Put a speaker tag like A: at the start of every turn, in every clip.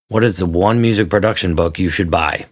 A: What is the one music production book you should buy?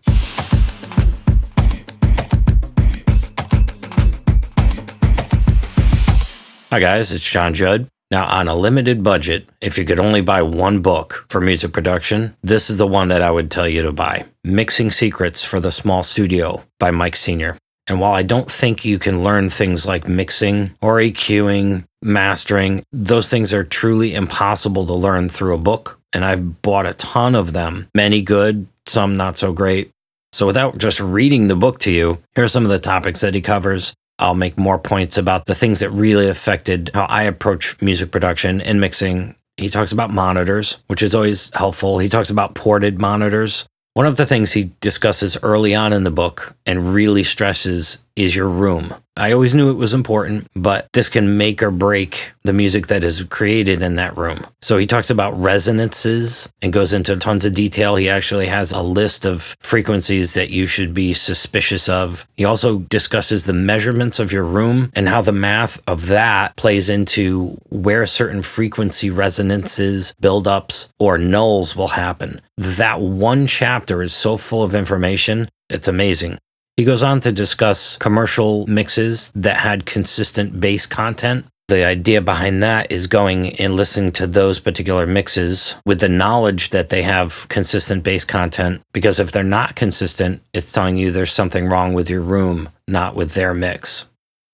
A: Hi guys, it's John Judd. Now, on a limited budget, if you could only buy one book for music production, this is the one that I would tell you to buy. Mixing Secrets for the Small Studio by Mike Senior. And while I don't think you can learn things like mixing or EQing, mastering, those things are truly impossible to learn through a book. And I've bought a ton of them, many good, some not so great. So without just reading the book to you, here are some of the topics that he covers. I'll make more points about the things that really affected how I approach music production and mixing. He talks about monitors, which is always helpful. He talks about ported monitors. One of the things he discusses early on in the book and really stresses is your room. I always knew it was important, but this can make or break the music that is created in that room. So he talks about resonances and goes into tons of detail. He actually has a list of frequencies that you should be suspicious of. He also discusses the measurements of your room and how the math of that plays into where certain frequency resonances, buildups, or nulls will happen. That one chapter is so full of information, it's amazing. He goes on to discuss commercial mixes that had consistent bass content. The idea behind that is going and listening to those particular mixes with the knowledge that they have consistent bass content, because if they're not consistent, it's telling you there's something wrong with your room, not with their mix.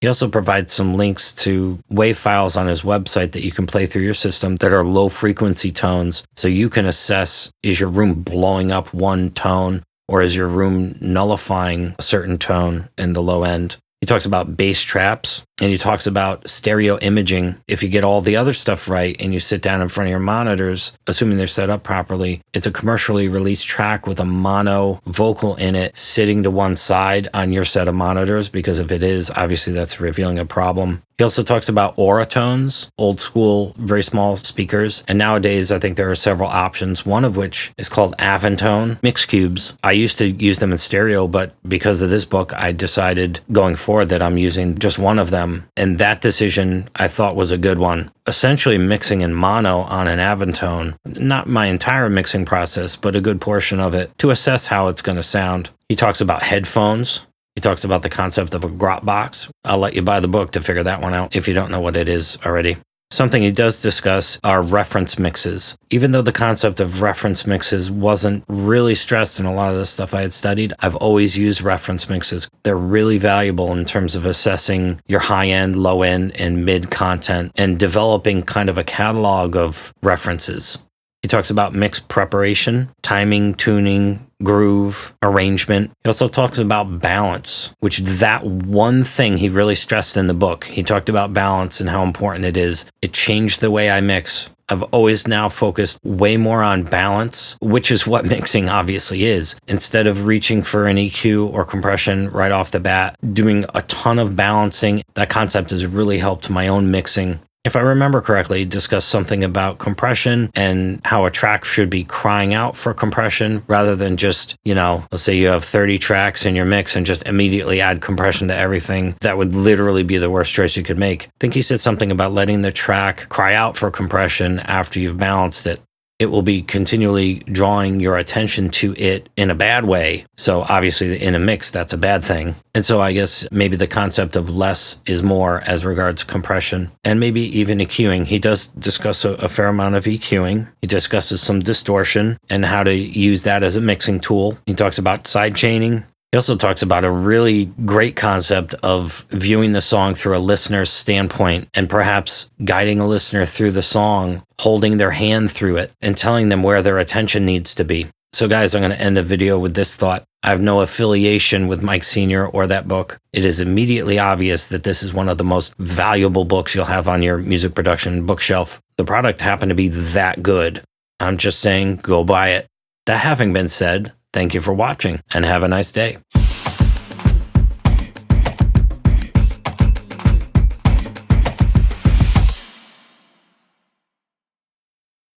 A: He also provides some links to WAV files on his website that you can play through your system that are low frequency tones, so you can assess, is your room blowing up one tone, or is your room nullifying a certain tone in the low end? He talks about bass traps, and he talks about stereo imaging. If you get all the other stuff right and you sit down in front of your monitors, assuming they're set up properly, it's a commercially released track with a mono vocal in it sitting to one side on your set of monitors, because if it is, obviously that's revealing a problem. He also talks about Auratones, old school, very small speakers. And nowadays, I think there are several options, one of which is called Avantone Mix Cubes. I used to use them in stereo, but because of this book, I decided going forward that I'm using just one of them. And that decision I thought was a good one. Essentially mixing in mono on an Avantone, not my entire mixing process, but a good portion of it to assess how it's going to sound. He talks about headphones. He talks about the concept of a grot box. I'll let you buy the book to figure that one out if you don't know what it is already. Something he does discuss are reference mixes. Even though the concept of reference mixes wasn't really stressed in a lot of the stuff I had studied, I've always used reference mixes. They're really valuable in terms of assessing your high-end, low-end, and mid-content and developing kind of a catalog of references. He talks about mix preparation, timing, tuning, groove, arrangement. He also talks about balance, which that one thing he really stressed in the book. He talked about balance and how important it is. It changed the way I mix. I've always now focused way more on balance, which is what mixing obviously is. Instead of reaching for an EQ or compression right off the bat, doing a ton of balancing, that concept has really helped my own mixing. If I remember correctly, discussed something about compression and how a track should be crying out for compression rather than just, let's say you have 30 tracks in your mix and just immediately add compression to everything. That would literally be the worst choice you could make. I think he said something about letting the track cry out for compression after you've balanced it. It will be continually drawing your attention to it in a bad way. So obviously in a mix, that's a bad thing. And so I guess maybe the concept of less is more as regards compression and maybe even EQing. He does discuss a fair amount of EQing. He discusses some distortion and how to use that as a mixing tool. He talks about side chaining. He also talks about a really great concept of viewing the song through a listener's standpoint and perhaps guiding a listener through the song, holding their hand through it and telling them where their attention needs to be. So guys, I'm going to end the video with this thought. I have no affiliation with Mike Senior or that book. It is immediately obvious that this is one of the most valuable books you'll have on your music production bookshelf. The product happened to be that good. I'm just saying, go buy it. That having been said, thank you for watching and have a nice day.